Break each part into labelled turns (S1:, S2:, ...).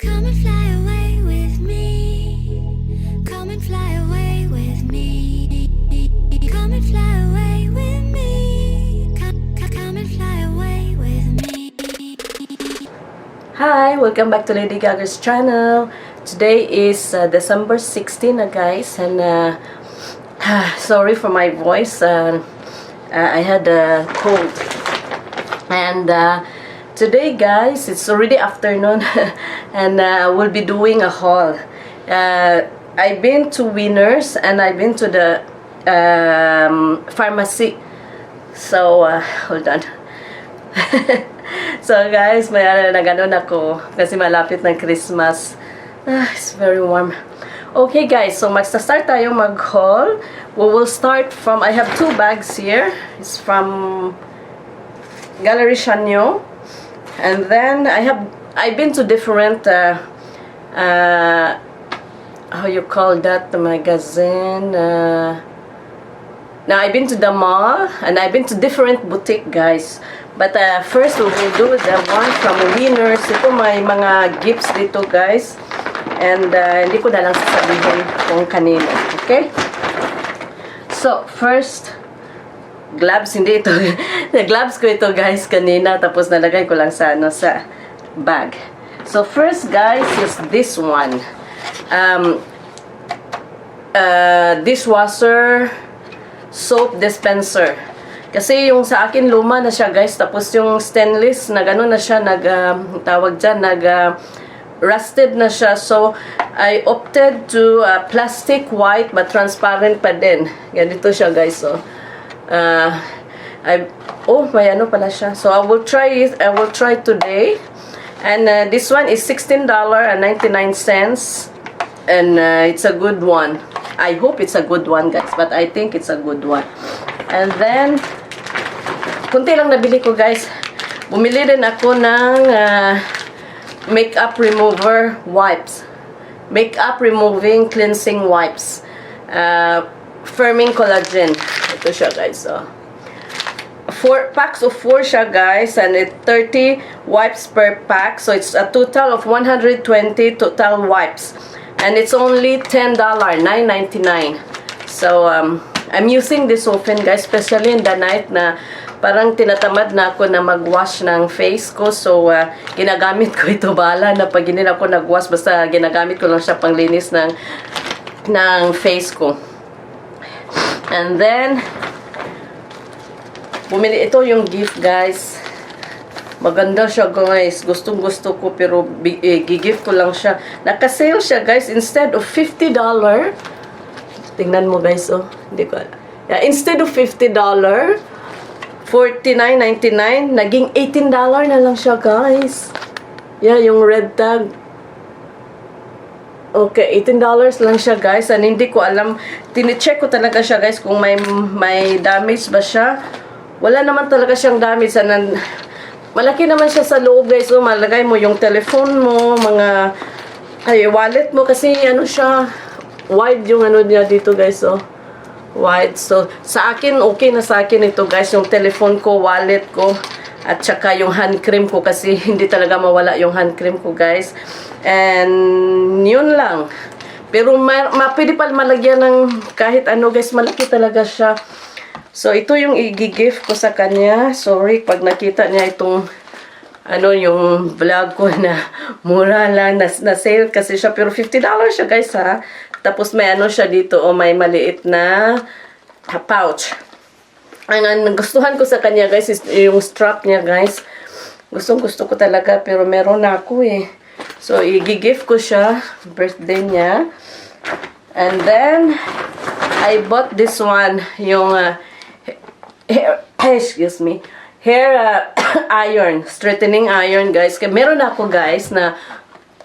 S1: Come and fly away with me. Come and fly away with me. Come and fly away with me. Come and fly away with me.
S2: Hi! Welcome back to Lady Gaga's channel. Today is December 16 na guys, and sorry for my voice. I had a cold. And today guys, it's already afternoon and we'll be doing a haul. I've been to Winners and I've been to the pharmacy. So, hold on. So guys, may naganon ako kasi malapit ng Christmas. It's very warm. Okay guys, so magsa-start tayo mag-haul. We will start from, I have two bags here. It's from Gallery Chanyo. And then I've been to different how you call that, the magazine, now I've been to the mall and I've been to different boutique guys. But first we will do the one from Winners. Ito may mga gifts dito guys. And hindi ko na lang sasabihin kung kanino. Okay? So, first, gloves. Hindi ito. Gloves ko ito guys kanina. Tapos nalagay ko lang sa, sa bag. So, first guys is this one. Dishwasher soap dispenser. Kasi yung sa akin luma na siya guys. Tapos yung stainless na gano'n na siya. Tawag dyan. Rusted na siya. So, I opted to plastic white but transparent pa din. Ganito siya guys. So, may ano pala siya. So, I will try it. I will try today. And this one is $16.99. And it's a good one. I hope it's a good one guys. But I think it's a good one. And then, kunti lang nabili ko guys. Bumili din ako ng makeup remover wipes. Makeup removing cleansing wipes. Firming collagen. Ito siya guys. So, 4 packs of 4 siya guys. And it 30 wipes per pack. So it's a total of 120 total wipes. And it's only $10, $9.99. So I'm using this often guys. Especially in the night na parang tinatamad na ako na mag-wash ng face ko. So, ginagamit ko ito. Bahala na pag hindi ako nag-wash. Basta ginagamit ko lang siya panglinis ng face ko. And then, bumili ito yung gift guys. Maganda siya guys. Gustong gusto ko pero gigift ko lang siya. Naka-sale siya guys. Instead of $50. Tingnan mo guys oh. Hindi ko alam. Yeah, instead of $50. $49.99, naging $18 na lang siya, guys. Yeah, yung red tag. Okay, $18 lang siya, guys. And hindi ko alam, tinicheck ko talaga siya, guys, kung may damage ba siya. Wala naman talaga siyang damage. And malaki naman siya sa loob, guys. So, malagay mo yung telephone mo, mga wallet mo. Kasi, ano siya, wide yung ano niya dito, guys, oh. Wide. So, sa akin, okay na sa akin ito guys. Yung telephone ko, wallet ko, at saka yung hand cream ko kasi hindi talaga mawala yung hand cream ko guys. And, yun lang. Pero, pwede pa malagyan ng kahit ano guys. Malaki talaga siya. So, ito yung i-gift ko sa kanya. Sorry, pag nakita niya itong yung vlog ko na mura lang, na sale kasi siya. Pero $50 siya guys ha. Tapos may ano siya dito, may maliit na pouch. Ang gustuhan ko sa kanya guys is yung strap niya guys. Gusto ko talaga pero meron na ako eh. So i-gift ko siya, birthday niya. And then I bought this one, yung hair iron, straightening iron guys. Meron ako guys na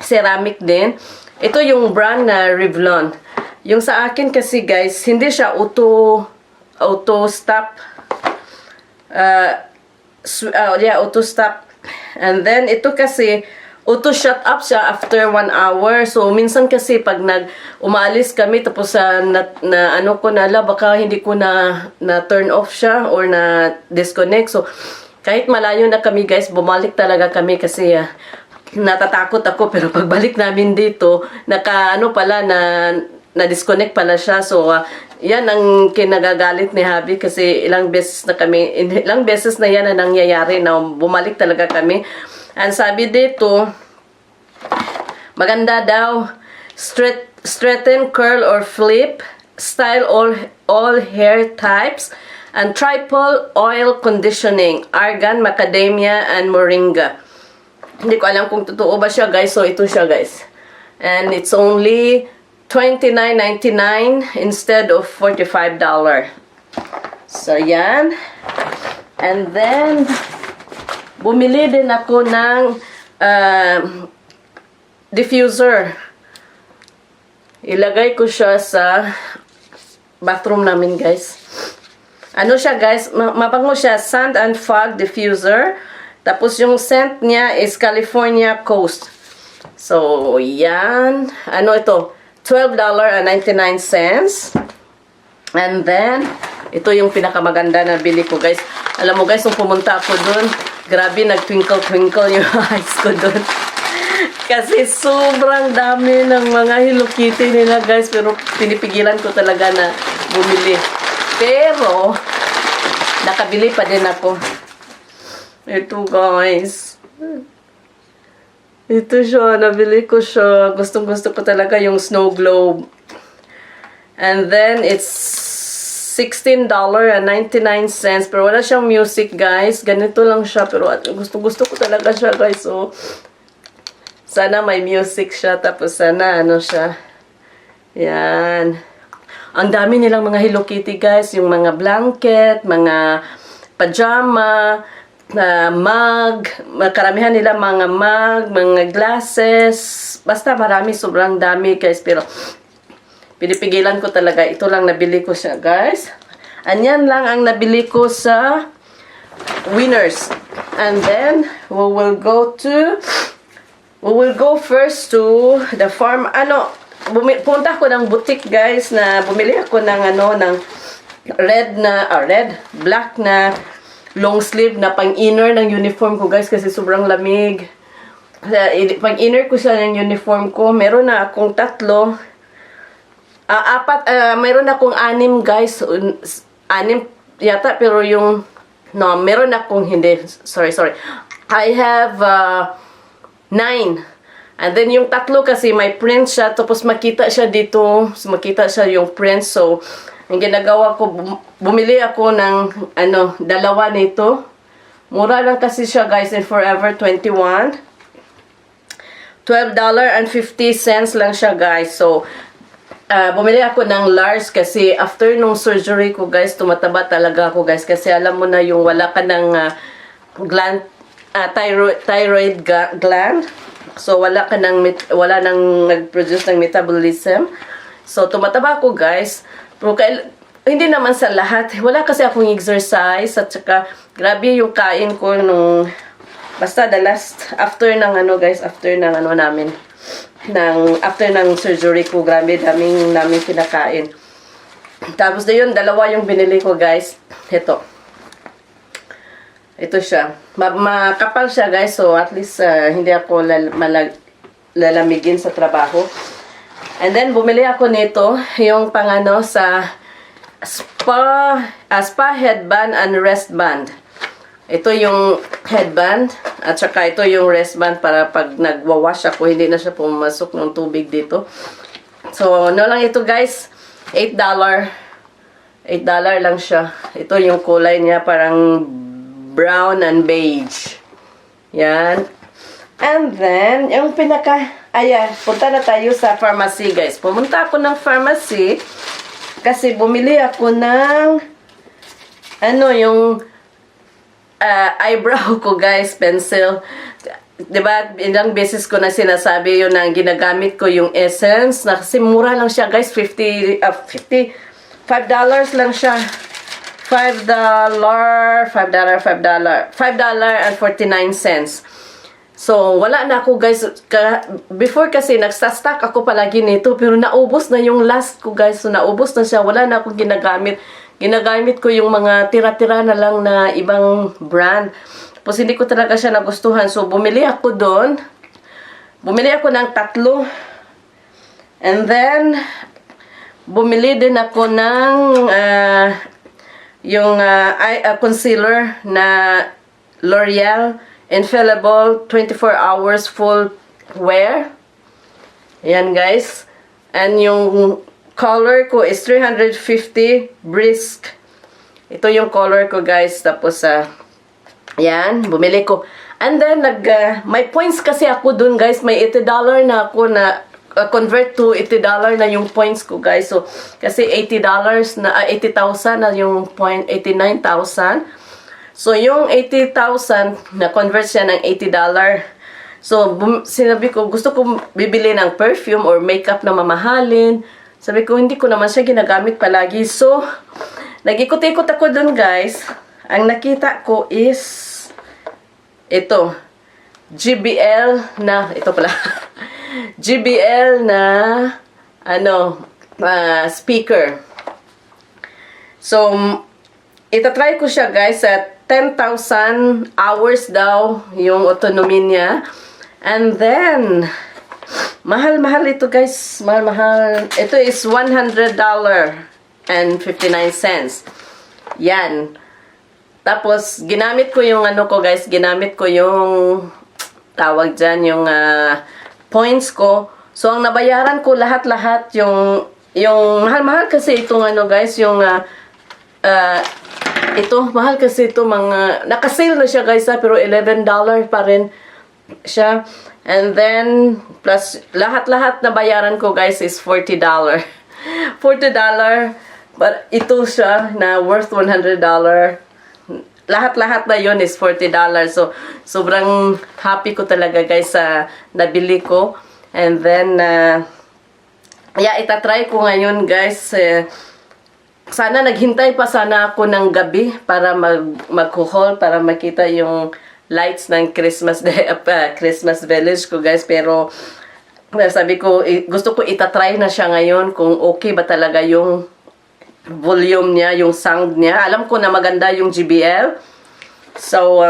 S2: ceramic din. Ito yung brand na Revlon. Yung sa akin kasi guys, hindi siya auto stop. Auto stop. And then ito kasi auto shut up siya after 1 hour. So minsan kasi pag umalis kami tapos baka hindi ko na turn off siya or na disconnect. So kahit malayo na kami guys, bumalik talaga kami kasi natatakot ako, pero pagbalik namin dito, na-disconnect pala siya. So, yan ang kinagagalit ni Habi kasi ilang beses na yan na nangyayari na bumalik talaga kami. And sabi dito, maganda daw, straighten, curl, or flip, style all hair types, and triple oil conditioning, argan, macadamia, and moringa. Hindi ko alam kung totoo ba siya, guys. So, ito siya, guys. And it's only $29.99 instead of $45. So, yan. And then, bumili din ako ng diffuser. Ilagay ko siya sa bathroom namin, guys. Ano siya, guys? Mabango siya. Sand and Fog Diffuser. Tapos yung scent niya is California Coast. So, yan. Ano ito? $12.99. And then, ito yung pinakamaganda na bili ko, guys. Alam mo, guys, nung pumunta ako dun, grabe, nag-twinkle-twinkle yung eyes ko dun. Kasi sobrang dami ng mga Hello Kitty nila, guys. Pero pinipigilan ko talaga na bumili. Pero, nakabili pa din ako. Ito, guys. Ito siya. Nabili ko siya. Gustong-gusto ko talaga yung snow globe. And then, it's $16.99. Pero wala siyang music, guys. Ganito lang siya. Pero gusto ko talaga siya, guys. So, sana may music siya. Tapos sana, ano siya. Yan. Ang dami nilang mga Hello Kitty, guys. Yung mga blanket, mga pajama, mug, karamihan nila mga mug, mga glasses, basta marami, sobrang dami, guys. Pero pinipigilan ko talaga. Ito lang nabili ko siya, guys. Anyan lang ang nabili ko sa Winners. And then we will go first to the farm. Punta ko ng boutique, guys, na bumili ako ng black na long sleeve na pang-inner ng uniform ko, guys, kasi sobrang lamig. Pang-inner ko siya ng uniform ko. Meron na akong 3. Meron akong 6, guys. 6 yata, pero meron akong hindi. Sorry. I have 9. And then yung 3 kasi may print siya, tapos makita siya dito, makita siya yung print. So, ang ginagawa ko, bumili ako ng 2 nito. Mura lang kasi siya, guys, in Forever 21. $12.50 lang siya, guys. So, bumili ako ng large kasi after nung surgery ko, guys, tumataba talaga ako, guys. Kasi alam mo na yung wala ka ng gland, thyroid gland. So, wala nang nag-produce ng metabolism. So, tumataba ako, guys. Pero hindi naman sa lahat. Wala kasi akong exercise. At saka, grabe yung kain ko nung... Basta after ng after ng surgery ko, grabe, daming kinakain. Tapos na yun, 2 yung binili ko, guys. Ito siya. Makapal siya, guys. So, at least, hindi ako lalamigin sa trabaho. And then, bumili ako nito, yung sa spa headband and wristband. Ito yung headband, at saka ito yung wristband para pag nagwawash ako, hindi na siya pumasok ng tubig dito. So, lang ito, guys, $8. $8 lang siya. Ito yung kulay niya, parang brown and beige. Yan. And then, yung punta na tayo sa pharmacy, guys. Pumunta ako ng pharmacy kasi bumili ako ng yung eyebrow ko, guys, pencil. Diba, ilang beses ko na sinasabi yun na ginagamit ko yung Essence na kasi mura lang siya, guys. $5 lang siya. $5.49. So, wala na ako, guys. Before kasi, nagsastock ako palagi nito. Pero naubos na yung last ko, guys. So, naubos na siya. Wala na akong ginagamit. Ginagamit ko yung mga tira-tira na lang na ibang brand. Tapos, hindi ko talaga siya nagustuhan. So, bumili ako doon. bumili ako ng 3. And then, bumili din ako ng concealer na L'Oreal Infallible 24 hours full wear. Ayan guys. And yung color ko is 350 Brisk. Ito yung color ko guys. Tapos, yan, bumili ko. And then, may points kasi ako dun guys. May $80 na ako na convert to $80 na yung points ko guys. So, kasi $80 na, 80,000 na yung point, 89,000. So, yung 80,000 na convert siya ng $80. So, sinabi ko, gusto ko bibili ng perfume or makeup na mamahalin. Sabi ko, hindi ko naman siya ginagamit palagi. So, nag-ikot-ikot ako dun guys. Ang nakita ko is ito. GBL na, ito pala. GBL na, speaker. So, itatry ko siya guys at 10,000 hours daw yung autonomy niya. And then, mahal-mahal ito guys. Mahal-mahal. Ito is $100.59. Yan. Tapos, ginamit ko yung guys. Ginamit ko yung tawag dyan, yung points ko. So, ang nabayaran ko lahat-lahat yung mahal-mahal kasi itong guys, yung ito, mahal kasi ito mga, naka-sale na siya guys pero $11 pa rin siya. And then, plus, lahat-lahat na bayaran ko guys is $40. $40, but ito siya na worth $100. Lahat-lahat na yun is $40. So, sobrang happy ko talaga guys sa nabili ko. And then, yeah, itatry ko ngayon guys. Sana naghintay pa sana ako ng gabi para mag-haul, para makita yung lights ng Christmas village ko guys. Pero sabi ko, gusto ko itatry na siya ngayon kung okay ba talaga yung volume niya, yung sound niya. Alam ko na maganda yung GBL. So,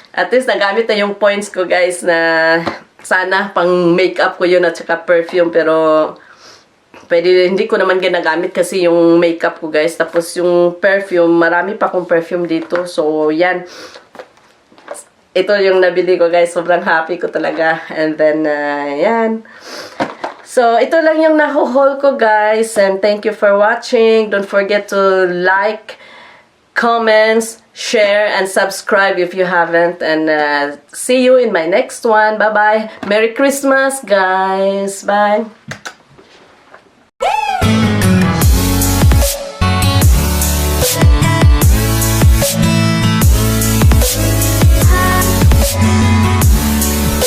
S2: at least nagamit na yung points ko guys na sana pang makeup ko yun at saka perfume. Pero hindi ko naman ginagamit kasi yung makeup ko guys. Tapos yung perfume, marami pa akong perfume dito. So, yan. Ito yung nabili ko guys. Sobrang happy ko talaga. And then, yan. So, ito lang yung nahuhol ko guys. And thank you for watching. Don't forget to like, comments, share, and subscribe if you haven't. And see you in my next one. Bye-bye. Merry Christmas guys. Bye.